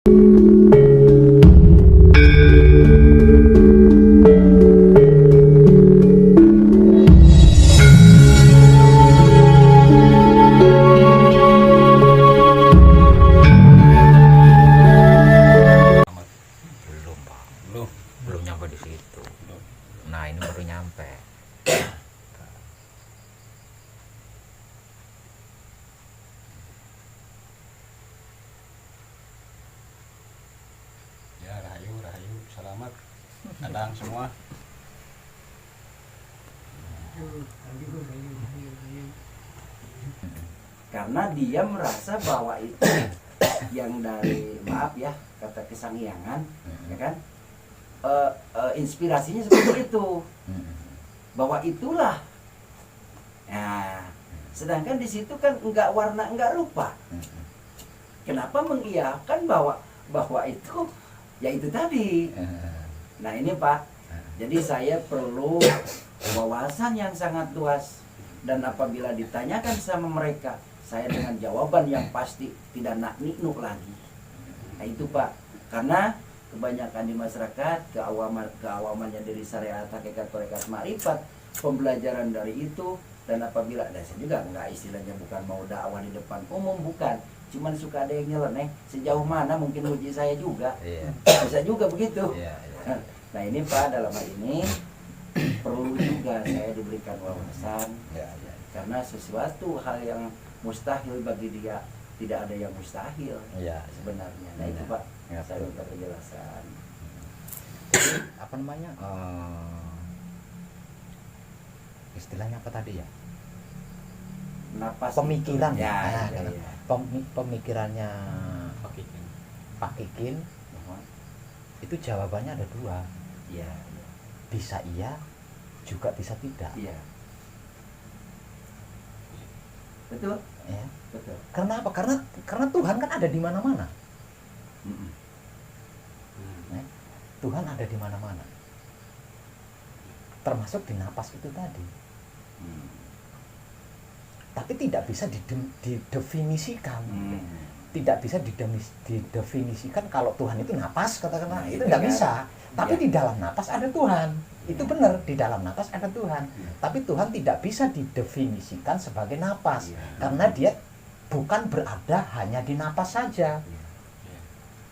Belum nyampe di situ. Nah, ini baru nyampe. Ya, rahayu, selamat kadang semua. Karena dia merasa bahwa itu yang dari, maaf ya, kata kesangyangan, ya kan, inspirasinya seperti itu, bahwa itulah. Nah, sedangkan di situ kan enggak warna, enggak rupa. Kenapa mengiyakan bahwa itu, ya itu tadi. Nah ini Pak, jadi saya perlu wawasan yang sangat luas. Dan apabila ditanyakan sama mereka, saya dengan jawaban yang pasti, tidak nak niknuk lagi. Nah itu Pak, karena kebanyakan di masyarakat keawamannya dari syariat hakikat tarekat ma'rifat, pembelajaran dari itu. Dan apabila saya juga enggak, istilahnya bukan mau dakwah di depan umum, bukan, cuman suka ada yang nyeleneh, sejauh mana mungkin uji saya juga, bisa juga begitu. Nah ini Pak, dalam hal ini perlu juga saya diberikan wawasan, karena sesuatu hal yang mustahil bagi dia, tidak ada yang mustahil sebenarnya. Nah itu Pak, saya minta penjelasan. Apa namanya? Istilahnya apa tadi ya? Napas Pemikiran itu. ya. Ya. Pemikirannya Pak Kikin itu jawabannya ada dua. Iya. Bisa iya, juga bisa tidak. Iya. Betul? Ya. Betul. Karena apa? Karena Tuhan kan ada di mana-mana. Ya. Tuhan ada di mana-mana. Termasuk di napas itu tadi. Tapi tidak bisa didefinisikan. Tidak bisa didefinisikan kalau Tuhan itu napas, katakanlah. Itu tidak bisa. Tapi di dalam napas ada Tuhan. Itu benar, di dalam napas ada Tuhan. Tapi Tuhan tidak bisa didefinisikan sebagai napas. Karena dia bukan berada hanya di napas saja.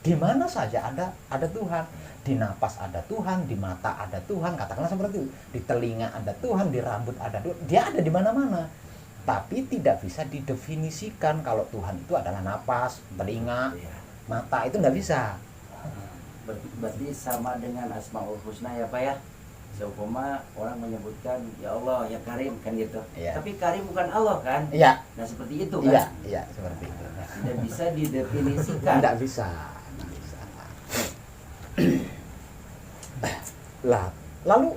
Di mana saja ada Tuhan. Di napas ada Tuhan, di mata ada Tuhan, katakanlah seperti itu. Di telinga ada Tuhan, di rambut ada Tuhan. Dia ada di mana-mana. Tapi tidak bisa didefinisikan kalau Tuhan itu adalah napas, telinga, mata, itu tidak bisa. Berarti sama dengan Asmaul Husna ya Pak ya. Seumpama orang menyebutkan ya Allah, ya Karim, kan gitu. Tapi Karim bukan Allah kan? Iya. Nah seperti itu kan? Iya, seperti itu. Tidak bisa didefinisikan. Tidak bisa. Lah, lalu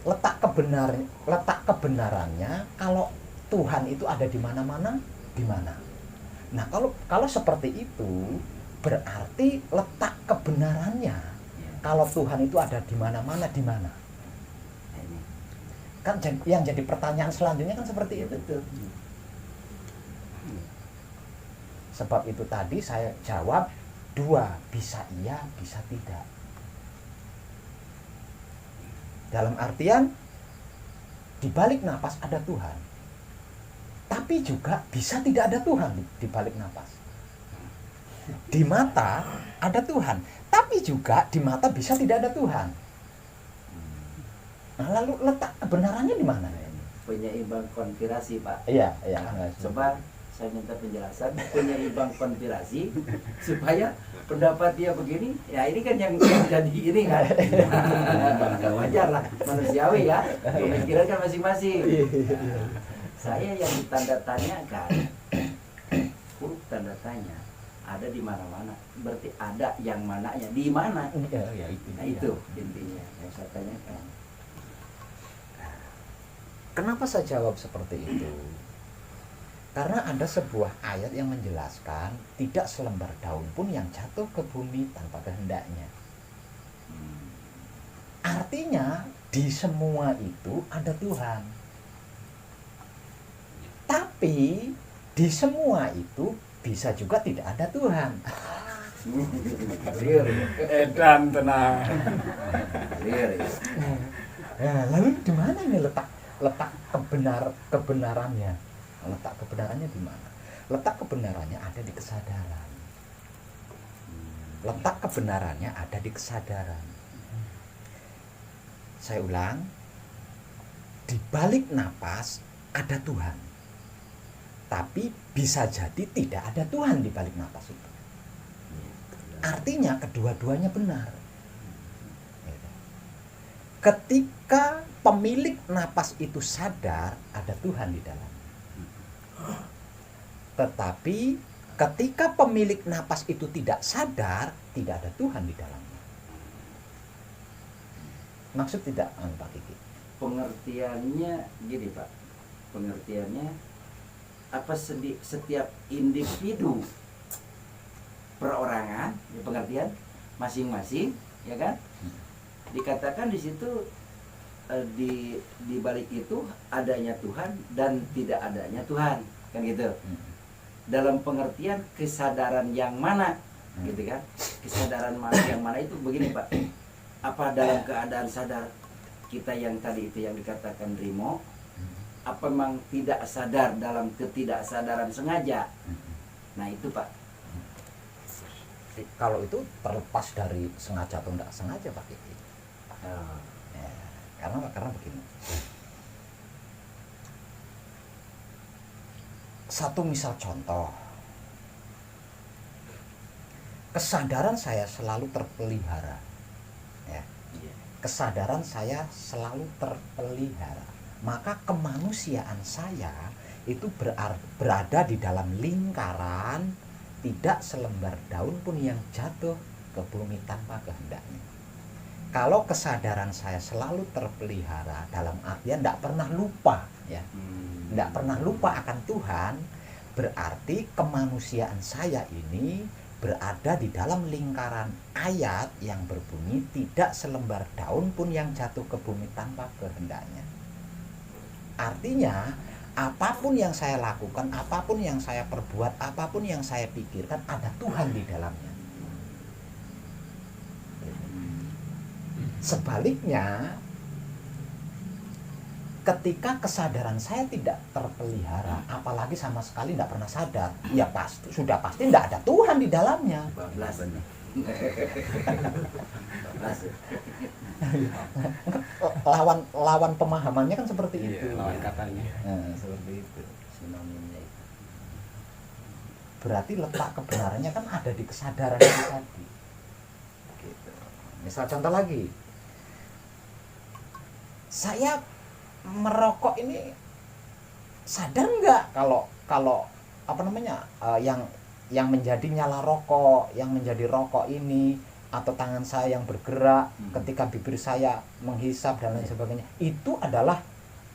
letak kebenarannya kalau Tuhan itu ada di mana-mana, di mana? Nah, kalau seperti itu berarti letak kebenarannya kalau Tuhan itu ada di mana-mana, di mana? Kan yang jadi pertanyaan selanjutnya kan seperti itu. Betul. Sebab itu tadi saya jawab dua, bisa iya, bisa tidak. Dalam artian di balik napas ada Tuhan, tapi juga bisa tidak ada Tuhan di balik napas. Di mata ada Tuhan, tapi juga di mata bisa tidak ada Tuhan. Nah, lalu letak kebenarannya di mana? Penyeimbang konspirasi Pak. Iya. Coba saya minta penjelasan penyeimbang konspirasi supaya pendapat dia begini, ya ini kan yang jadi ini kan. Nah, wajar lah, manusiawi ya, pemikiran kan masing-masing. Saya yang ditanda tanyakan, huruf tanda tanya ada di mana-mana, berarti ada yang mananya di mana. Nah itu intinya yang saya tanyakan. Kenapa saya jawab seperti itu? Karena ada sebuah ayat yang menjelaskan tidak selembar daun pun yang jatuh ke bumi tanpa kehendaknya. Artinya di semua itu ada Tuhan. Tapi di semua itu bisa juga tidak ada Tuhan. Clear ya. Edan tenang. Clear ya. Nah, lalu di mana ini letak kebenarannya? Letak kebenarannya di mana? Letak kebenarannya ada di kesadaran. Letak kebenarannya ada di kesadaran. Saya ulang, di balik napas ada Tuhan. Tapi bisa jadi tidak ada Tuhan di balik napas itu. Artinya kedua-duanya benar. Ketika pemilik napas itu sadar, ada Tuhan di dalam. Tetapi ketika pemilik napas itu tidak sadar, tidak ada Tuhan di dalamnya. Maksud tidak, Pak Kiki? Pengertiannya gini Pak. Pengertiannya apa setiap individu perorangan, ya pengertian masing-masing, ya kan? Dikatakan di situ di balik itu adanya Tuhan dan tidak adanya Tuhan, kan gitu. Dalam pengertian kesadaran yang mana, gitu kan? Kesadaran yang mana itu begini Pak. Apa dalam keadaan sadar kita yang tadi itu yang dikatakan Rimo, apa memang tidak sadar dalam ketidaksadaran sengaja? Nah itu Pak. Kalau itu terlepas dari sengaja atau tidak sengaja Pak Kiki. Ya, karena begini. Satu misal contoh, kesadaran saya selalu terpelihara, ya. Kesadaran saya selalu terpelihara, maka kemanusiaan saya itu berada di dalam lingkaran tidak selembar daun pun yang jatuh ke bumi tanpa kehendaknya. Kalau kesadaran saya selalu terpelihara dalam artian tidak pernah lupa, ya, tidak pernah lupa akan Tuhan, berarti kemanusiaan saya ini berada di dalam lingkaran ayat yang berbunyi tidak selembar daun pun yang jatuh ke bumi tanpa kehendaknya. Artinya apapun yang saya lakukan, apapun yang saya perbuat, apapun yang saya pikirkan, ada Tuhan di dalamnya. Sebaliknya, ketika kesadaran saya tidak terpelihara, apalagi sama sekali tidak pernah sadar, ya sudah pasti tidak ada Tuhan di dalamnya. 12 lawan pemahamannya kan seperti itu. Lawan katanya. Nah, seperti itu sinonimnya itu. Berarti letak kebenarannya kan ada di kesadaran itu tadi. Gitu. Misal contoh lagi, saya merokok ini sadar nggak kalau apa namanya yang menjadi nyala rokok, yang menjadi rokok ini, atau tangan saya yang bergerak ketika bibir saya menghisap dan lain sebagainya, itu adalah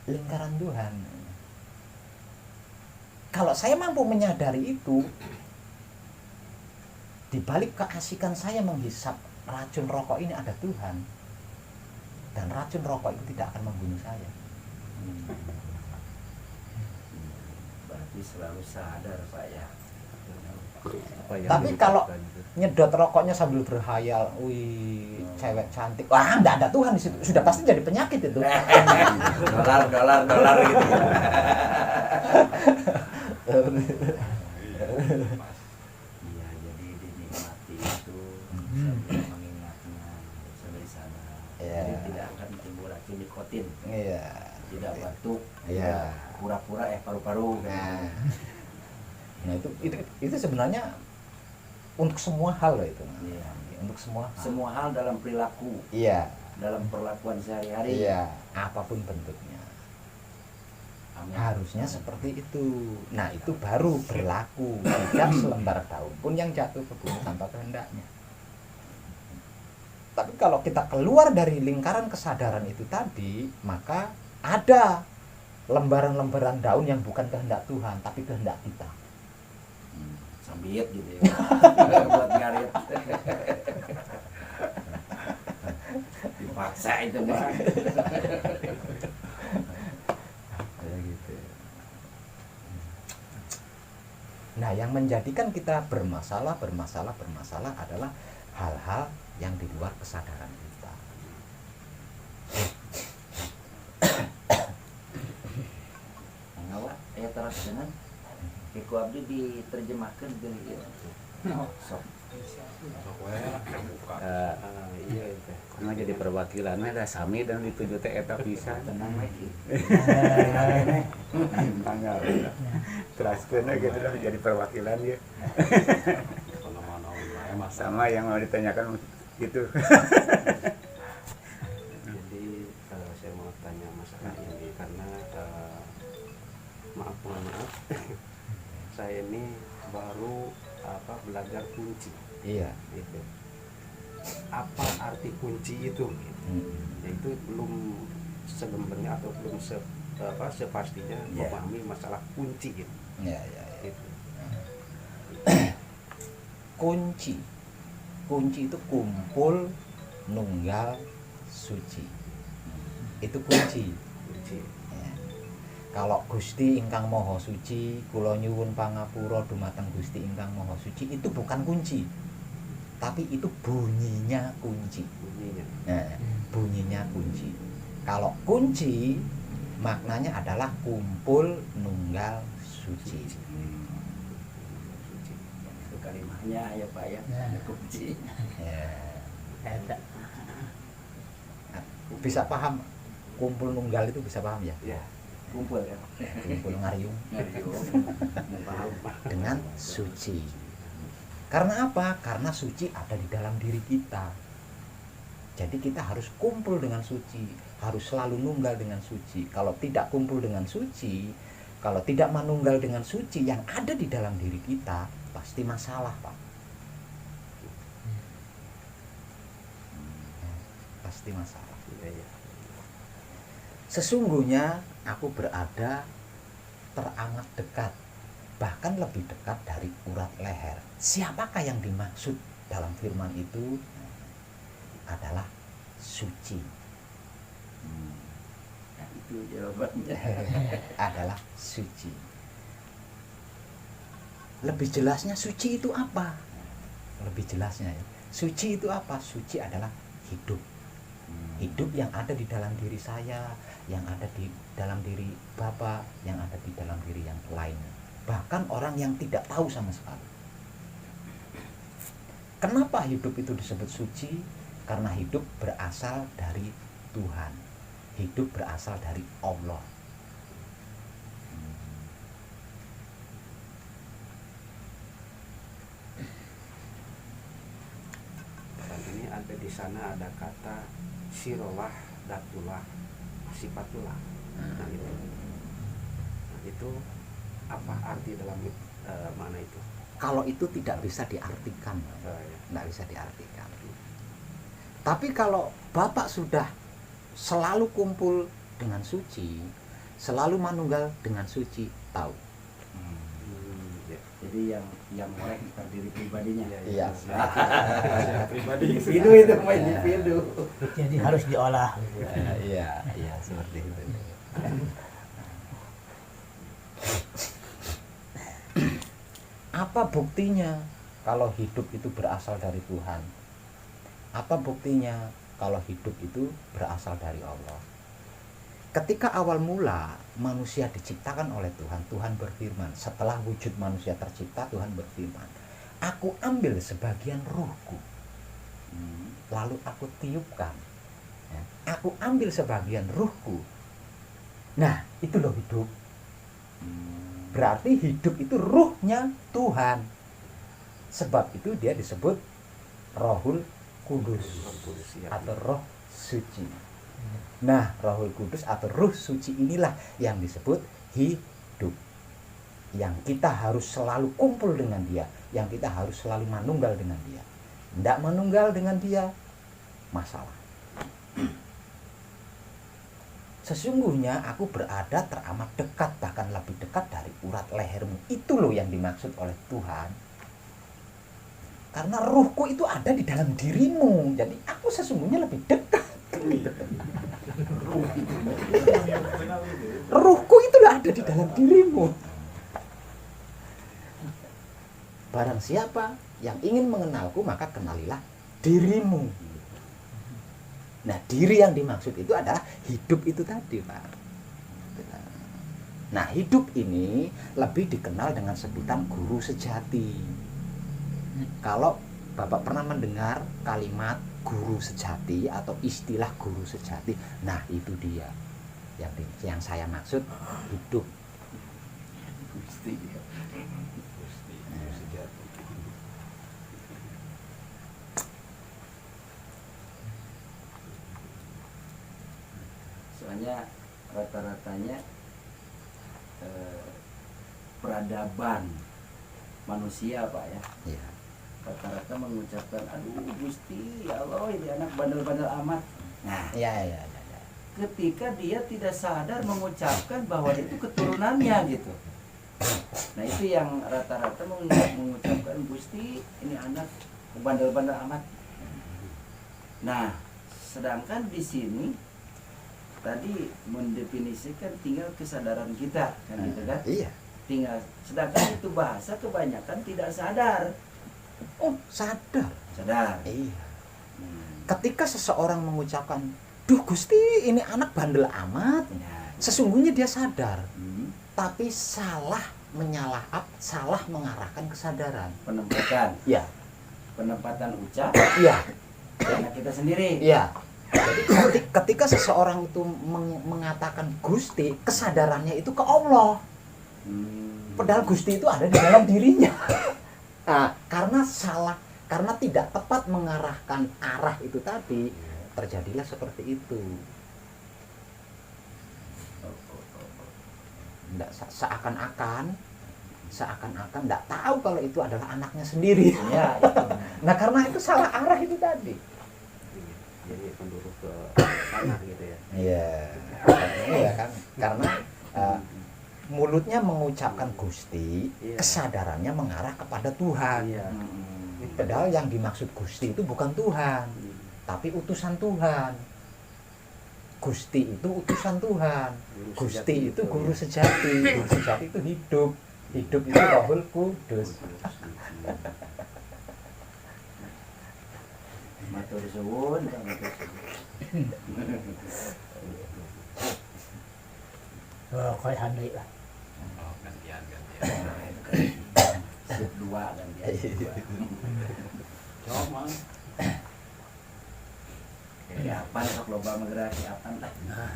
lingkaran Tuhan. Kalau saya mampu menyadari itu, di balik keasikan saya menghisap racun rokok ini ada Tuhan, dan racun rokok itu tidak akan membunuh saya. Berarti selalu sadar Pak ya. Tapi kalau nyedot rokoknya sambil berhayal, wih cewek cantik, wah nggak ada Tuhan di situ, sudah pasti jadi penyakit itu. dolar gitu. Iya, jadi dinikmati itu sambil mengingatnya sambil sana. Jadi tidak akan timbul racun nikotin. Iya. Tidak batuk. Iya. Pura-pura paru-paru. Nah itu sebenarnya untuk semua hal loh itu. Iya. Untuk semua hal. Semua hal dalam perilaku. Iya. Dalam perlakuan sehari-hari. Iya. Apapun bentuknya. Amin. Harusnya seperti itu. Nah itu baru berlaku. Tidak selembar daun pun yang jatuh ke bumi tanpa kehendaknya. Tapi kalau kita keluar dari lingkaran kesadaran itu tadi, maka ada lembaran-lembaran daun yang bukan kehendak Tuhan, tapi kehendak kita. Sambit gitu ya. Buat ngarit. Dipaksa itu Pak. Kayak gitu. Nah, yang menjadikan kita bermasalah adalah hal-hal yang di luar kesadaran kita. Ngawak aya terus dengan Kiku Abdi diterjemahkan gini gitu. Sok. Iya itu. Karena jadi perwakilannya ada sami dan dituju teh eta pisan. Tenang lagi. Tanggal. Teraskeun gitu lah jadi perwakilan ya. Sama yang mau ditanyakan gitu. Jadi saya mau tanya masalah ini karena maaf saya ini baru belajar kunci. Iya. Gitu. Apa arti kunci itu? Yaitu belum segembernya atau belum sepastinya memahami masalah kunci gitu. Ya. Gitu. Kunci itu kumpul nunggal suci. Itu kunci. Kunci. Ya. Kalau Gusti ingkang Maha Suci, kula nyuwun pangapura dumateng Gusti ingkang Maha Suci, itu bukan kunci. Tapi itu bunyinya kunci. Bunyinya. Nah, bunyinya kunci. Kalau kunci maknanya adalah kumpul nunggal suci. Itu kalimatnya ya Pak ya. Kunci. Ya. Bisa paham kumpul nunggal itu bisa paham ya? Ya. Kumpul ya. Kumpul ngariung Paham. dengan suci. Karena apa? Karena suci ada di dalam diri kita. Jadi kita harus kumpul dengan suci, harus selalu nunggal dengan suci. Kalau tidak kumpul dengan suci, kalau tidak menunggal dengan suci yang ada di dalam diri kita, pasti masalah, Pak. Pasti masalah. Iya. Sesungguhnya aku berada teramat dekat, bahkan lebih dekat dari urat leher. Siapakah yang dimaksud dalam firman itu? Adalah suci. Nah, itu jawabannya. Adalah suci. Lebih jelasnya suci itu apa? Lebih jelasnya ya. Suci itu apa? Suci adalah hidup. Hidup yang ada di dalam diri saya, yang ada di dalam diri Bapak, yang ada di dalam diri yang lainnya. Bahkan orang yang tidak tahu sama sekali. Kenapa hidup itu disebut suci? Karena hidup berasal dari Tuhan. Hidup berasal dari Allah. Dan ini ada di sana ada kata sirolah, datulah, sifatullah. Nah itu apa arti dalam makna itu? Kalau itu tidak bisa diartikan, Ya. tidak bisa diartikan. Tapi kalau Bapak sudah selalu kumpul dengan suci, selalu manunggal dengan suci, tahu. Ya. Jadi yang mulai bukan diri pribadinya. Iya. Pribadi. Individu itu mah individu. Jadi harus diolah. Iya, seperti itu. Apa buktinya kalau hidup itu berasal dari Tuhan? Apa buktinya kalau hidup itu berasal dari Allah? Ketika awal mula manusia diciptakan oleh Tuhan, Tuhan berfirman. Setelah wujud manusia tercipta, Tuhan berfirman, aku ambil sebagian ruhku, lalu aku tiupkan. Ya, aku ambil sebagian ruhku. Nah, itu loh hidup. Berarti hidup itu ruhnya Tuhan. Sebab itu dia disebut Rohul Kudus atau Roh Suci. Nah, Rohul Kudus atau Roh Suci inilah yang disebut hidup. Yang kita harus selalu kumpul dengan dia, yang kita harus selalu manunggal dengan dia. Tidak manunggal dengan dia, masalah. Sesungguhnya aku berada teramat dekat, bahkan lebih dekat dari urat lehermu. Itu loh yang dimaksud oleh Tuhan. Karena ruhku itu ada di dalam dirimu. Jadi aku sesungguhnya lebih dekat. Ruhku itu ada di dalam dirimu. barang siapa yang ingin mengenalku maka kenalilah dirimu. Nah, diri yang dimaksud itu adalah hidup itu tadi, Pak. Nah, hidup ini lebih dikenal dengan sebutan guru sejati. Kalau Bapak pernah mendengar kalimat guru sejati atau istilah guru sejati, nah itu dia yang saya maksud hidup. Soalnya rata-ratanya peradaban manusia, Pak ya, Ya. rata-rata mengucapkan aduh Gusti ya Allah ini anak bandel-bandel amat. Nah, Ya. ketika dia tidak sadar mengucapkan bahwa itu keturunannya gitu. Nah, itu yang rata-rata mengucapkan Gusti ini anak bandel-bandel amat. Nah, sedangkan di sini tadi mendefinisikan tinggal kesadaran kita kan gitu kan? Iya. Tinggal, sedangkan itu bahasa kebanyakan tidak sadar. Oh, sadar. Sadar. Iya. Hmm. Ketika seseorang mengucapkan, "Duh Gusti, ini anak bandel amat." Ya. Sesungguhnya dia sadar, Hmm. tapi salah mengarahkan kesadaran. Penempatan, Ya. penempatan ucap Iya. karena kita sendiri. Iya. Jadi ketika seseorang itu mengatakan Gusti, kesadarannya itu ke Allah. Padahal Gusti itu ada di dalam dirinya. Nah, karena tidak tepat mengarahkan arah itu tadi, terjadilah seperti itu. Nggak, seakan-akan nggak tahu kalau itu adalah anaknya sendiri. Ya, itu. Nah, karena itu salah arah itu tadi. Jadi penduduk ke sana gitu ya. Iya. Iya kan? Karena mulutnya mengucapkan Gusti, Iya. kesadarannya mengarah kepada Tuhan. Iya. Padahal yang dimaksud Gusti itu bukan Tuhan, tapi utusan Tuhan. Gusti itu utusan Tuhan. Gusti itu guru sejati. Guru sejati itu hidup. Hidup itu Rohul Kudus. Matur suwun, Kang, matur suwun. Kayak handai lah. Oh, gantian. Siap dua kan dia. Cuma Ya, apa sok loba menggeraki apa lah. Nah,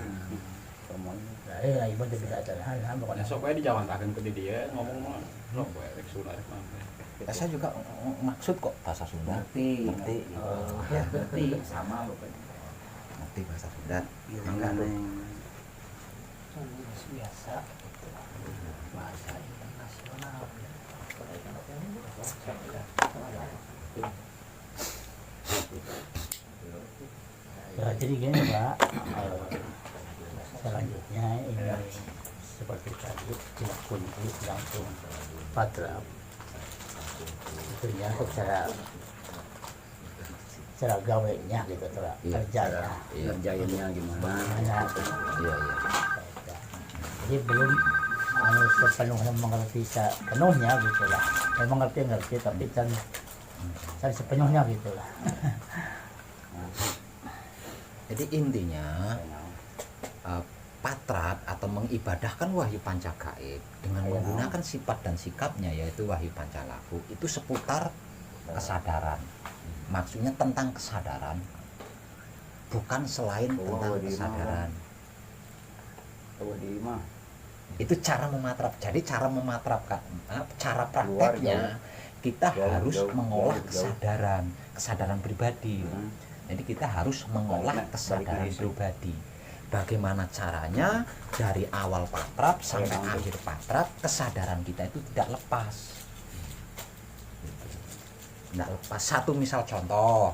ibu tuh bisa terhan, pokoknya. sok wae dijawantakeun ke dia ngomong mah sok wae rek Sunda rek mah. Saya juga maksud kok bahasa Sunda. Ngerti. Ngerti. Oh, ya, ngerti sama pokoknya. Ngerti bahasa Sunda. Enggak, Neng. Biasa. Bahasa internasional. Ya, jadi gini Pak, selanjutnya ini seperti tadi tidak kunci langsung patrap itu ya secara gawainya gitu secara Iya, kerjanya. Ngerjainnya gimana? Nah, Iya. jadi belum sepenuhnya mengerti sepenuhnya gitulah. Memang ngerti tapi kan sepenuhnya gitulah. Jadi intinya patrap atau mengibadahkan wahyu pancagaib dengan menggunakan sifat dan sikapnya yaitu wahyu pancalaku itu seputar kesadaran. Maksudnya tentang kesadaran, bukan selain tentang kesadaran. Itu cara mematrap. Jadi cara mematrapkan, cara prakteknya kita harus mengolah kesadaran pribadi. Jadi kita harus mengolah kesadaran pribadi. Bagaimana caranya dari awal patrap sampai akhir patrap kesadaran kita itu tidak lepas. Tidak lepas. Satu misal contoh,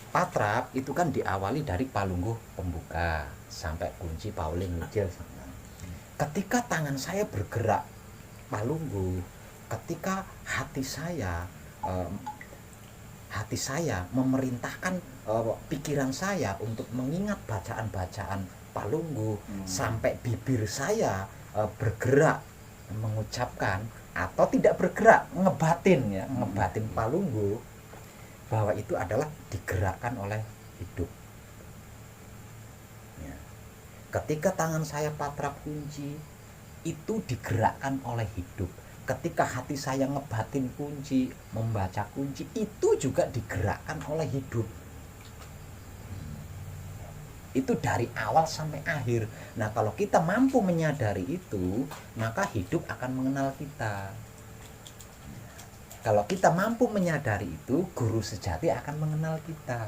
patrap itu kan diawali dari palungguh pembuka sampai kunci pauling ngujil. Ketika tangan saya bergerak palungguh, ketika hati saya memerintahkan pikiran saya untuk mengingat bacaan-bacaan palungguh sampai bibir saya bergerak mengucapkan atau tidak bergerak, ngebatin ya, ngebatin palunggu bahwa itu adalah digerakkan oleh hidup. Ya. Ketika tangan saya patrap kunci, itu digerakkan oleh hidup. Ketika hati saya ngebatin kunci, membaca kunci, itu juga digerakkan oleh hidup. Itu dari awal sampai akhir. Nah, kalau kita mampu menyadari itu, maka hidup akan mengenal kita. Kalau kita mampu menyadari itu, guru sejati akan mengenal kita.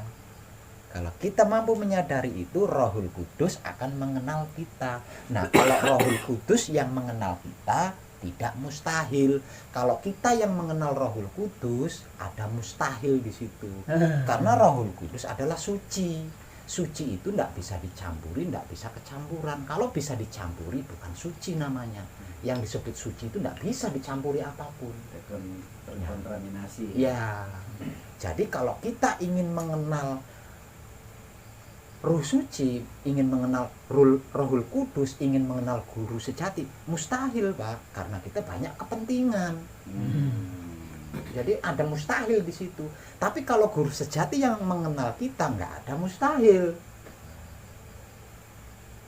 Kalau kita mampu menyadari itu, Rohul Kudus akan mengenal kita. Nah, kalau Rohul Kudus yang mengenal kita, tidak mustahil. Kalau kita yang mengenal Rohul Kudus, ada mustahil di situ. Karena Rohul Kudus adalah suci. Suci itu tidak bisa dicampuri, tidak bisa kecampuran. Kalau bisa dicampuri, bukan suci namanya. Yang disebut suci itu tidak bisa dicampuri apapun. Terkontaminasi. Ya, jadi kalau kita ingin mengenal Ruh Suci, ingin mengenal Rohul Kudus, ingin mengenal guru sejati, mustahil, Pak, karena kita banyak kepentingan. Jadi ada mustahil di situ. Tapi kalau guru sejati yang mengenal kita, nggak ada mustahil.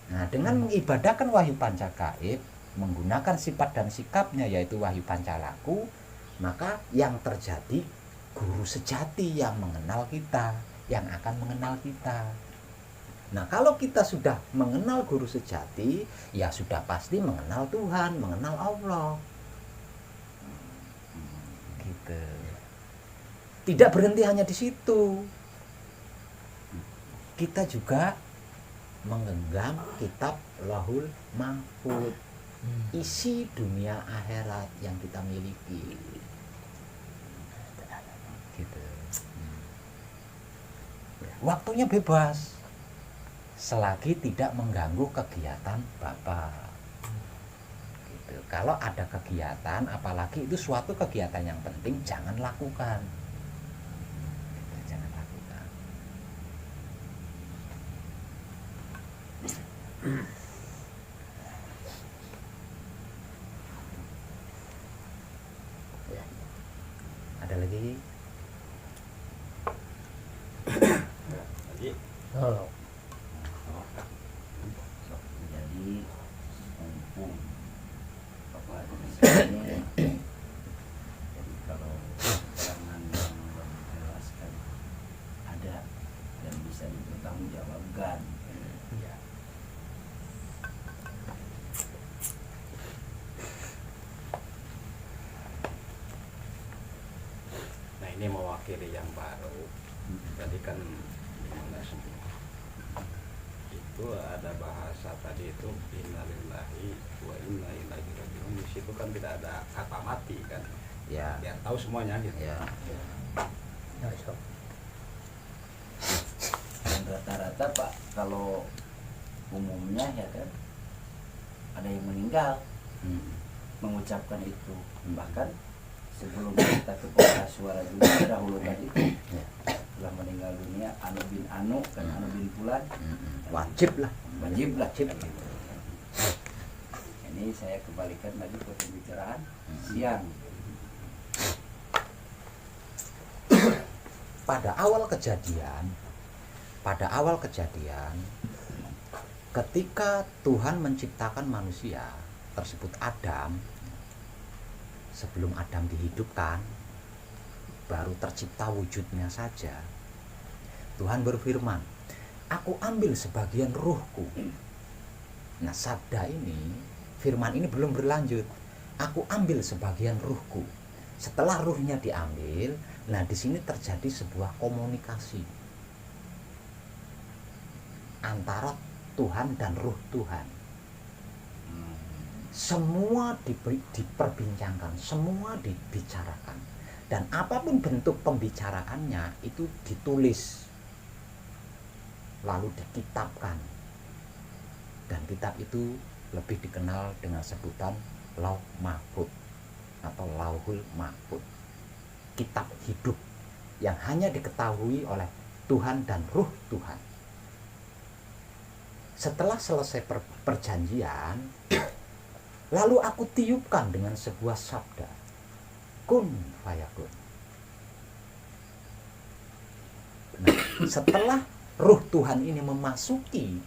Nah, dengan mengibadahkan wahyu pancagaib, menggunakan sifat dan sikapnya yaitu wahyu pancalaku, maka yang terjadi guru sejati yang mengenal kita, yang akan mengenal kita. Nah, kalau kita sudah mengenal guru sejati, ya sudah pasti mengenal Tuhan, mengenal Allah. Gitu. Tidak berhenti hanya di situ. Kita juga menggenggam kitab Lauhul Mahfuz, isi dunia akhirat yang kita miliki. Gitu. Waktunya bebas, selagi tidak mengganggu kegiatan Bapak. Kalau ada kegiatan, apalagi itu suatu kegiatan yang penting, jangan lakukan. Jangan lakukan. Ya. Ada lagi? Lagi. Oh. Jadi mumpung Bapak di sini, jadi kalau keterangan yang Bapak jelaskan ada dan bisa dipertanggungjawabkan. Ya. Nah, ini mewakili yang baru. Tadi kan gimana semua itu ada bahasa tadi itu innalillahi wa inna ilaihi raji'un. Di situ kan tidak ada kata mati kan, Ya. biar tahu semuanya gitu. Ya. Ya, so. Dan rata-rata Pak, kalau umumnya ya kan ada yang meninggal mengucapkan itu. Bahkan sebelum kita ke pengeras suara juga dahulu tadi telah meninggal dunia Anu bin Anu dan Anu bin Fulan. Wajib lah. Wajib lah. Ini saya kembalikan lagi ke pembicaraan siang. Pada awal kejadian, ketika Tuhan menciptakan manusia tersebut Adam, sebelum Adam dihidupkan, baru tercipta wujudnya saja, Tuhan berfirman, aku ambil sebagian ruhku. Nah, sabda ini, firman ini belum berlanjut. Aku ambil sebagian ruhku. Setelah ruhnya diambil, nah di sini terjadi sebuah komunikasi antara Tuhan dan ruh Tuhan. Semua diperbincangkan, semua dibicarakan. Dan apapun bentuk pembicaraannya itu ditulis, lalu dikitabkan. Dan kitab itu lebih dikenal dengan sebutan Lauh Mahfuz atau Lauhul Mahfuz, kitab hidup yang hanya diketahui oleh Tuhan dan ruh Tuhan. Setelah selesai perjanjian, Lalu aku tiupkan dengan sebuah sabda, kun fayakun. Nah, setelah ruh Tuhan ini memasuki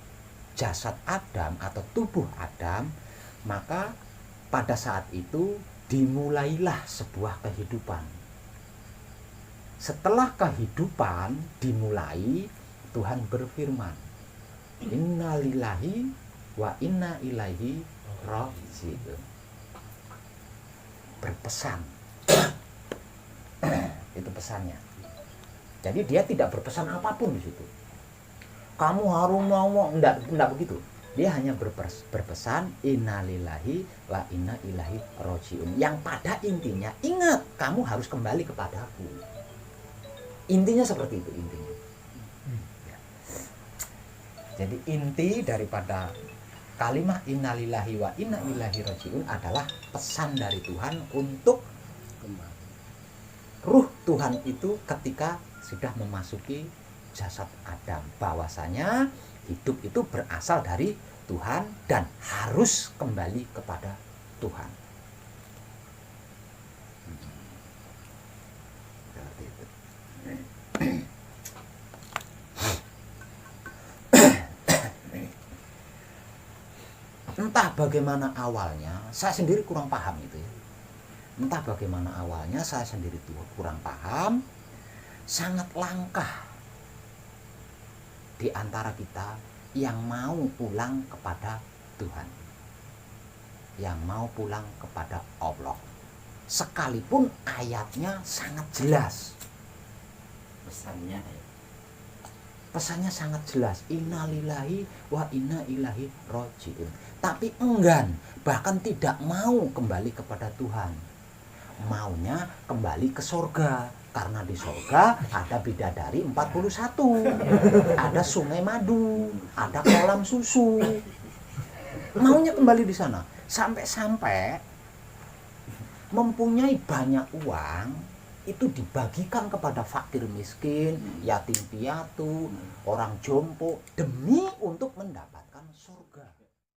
jasad Adam atau tubuh Adam, maka pada saat itu dimulailah sebuah kehidupan. Setelah kehidupan dimulai, Tuhan berfirman, inna lillahi wa inna ilaihi raji'un. Berpesan. Itu pesannya. Jadi dia tidak berpesan apapun di situ. Kamu harus mau, enggak begitu. Dia hanya berpesan innalillahi wa inna ilaihi raji'un. Yang pada intinya, ingat, kamu harus kembali kepadaku. Intinya seperti itu intinya. Ya. Jadi inti daripada kalimat innalillahi wa inna ilaihi raji'un adalah pesan dari Tuhan untuk ruh Tuhan itu ketika sudah memasuki jasad Adam, bahwasanya hidup itu berasal dari Tuhan dan harus kembali kepada Tuhan. Seperti itu. Entah bagaimana awalnya, saya sendiri kurang paham itu ya. Entah bagaimana awalnya, saya sendiri tuh kurang paham. Sangat langkah di antara kita yang mau pulang kepada Tuhan, yang mau pulang kepada Allah, sekalipun ayatnya sangat jelas, pesannya sangat jelas, innalillahi wa inna ilaihi raji'un, tapi enggan, bahkan tidak mau kembali kepada Tuhan, maunya kembali ke surga. Karena di surga ada bidadari 41, ada sungai madu, ada kolam susu. Maunya kembali di sana. Sampai-sampai mempunyai banyak uang, itu dibagikan kepada fakir miskin, yatim piatu, orang jompo, demi untuk mendapatkan surga.